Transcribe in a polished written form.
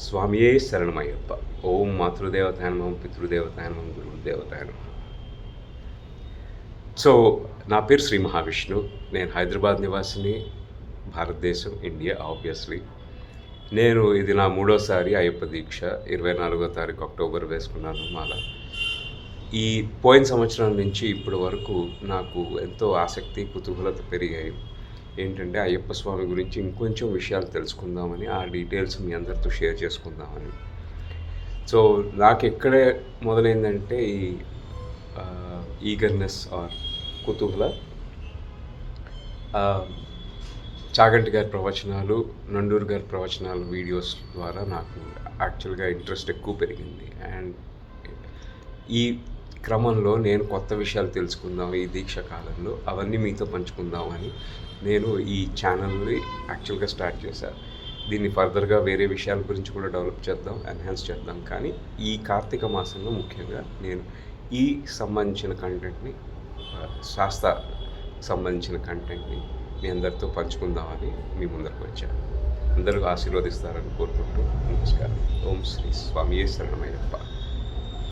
స్వామియే శరణమయ్యప్ప. ఓం మాతృదేవతాయ నమః, పితృదేవతాయ నమః, గురుదేవతాయ నమః. సో నా పేరు శ్రీ మహావిష్ణు. నేను హైదరాబాద్ నివాసిని, భారతదేశం, ఇండియా ఆబ్వియస్లీ. ఇది నా మూడోసారి అయ్యప్ప దీక్ష. 24వ తారీఖు అక్టోబర్ వేసుకున్నాను మాల. ఈ పోయిన సంవత్సరం నుంచి ఇప్పటి వరకు నాకు ఎంతో ఆసక్తి, కుతూహలత పెరిగాయి. ఏంటంటే అయ్యప్ప స్వామి గురించి ఇంకొంచెం విషయాలు తెలుసుకుందామని, ఆ డీటెయిల్స్ మీ అందరితో షేర్ చేసుకుందామని. సో నాకు ఎక్కడే మొదలైందంటే ఈ ఈగర్నెస్ ఆర్ కుతూహల చాగంటి గారి ప్రవచనాలు, నండూరు గారి ప్రవచనాలు వీడియోస్ ద్వారా నాకు యాక్చువల్గా ఇంట్రెస్ట్ ఎక్కువ పెరిగింది. అండ్ ఈ క్రమంలో నేను కొత్త విషయాలు తెలుసుకుందాం ఈ దీక్ష కాలంలో, అవన్నీ మీతో పంచుకుందామని నేను ఈ ఛానల్ని యాక్చువల్గా స్టార్ట్ చేశాను. దీన్ని ఫర్దర్గా వేరే విషయాల గురించి కూడా డెవలప్ చేద్దాం, ఎన్హాన్స్ చేద్దాం. కానీ ఈ కార్తీక మాసంలో ముఖ్యంగా నేను ఈ సంబంధించిన కంటెంట్ని, శాస్త్ర సంబంధించిన కంటెంట్ని మీ అందరితో పంచుకుందామని మీ ముందరకు వచ్చాను. అందరూ ఆశీర్వదిస్తారని కోరుకుంటూ నమస్కారం. ఓం శ్రీ స్వామియే శరణమయ్యప్ప.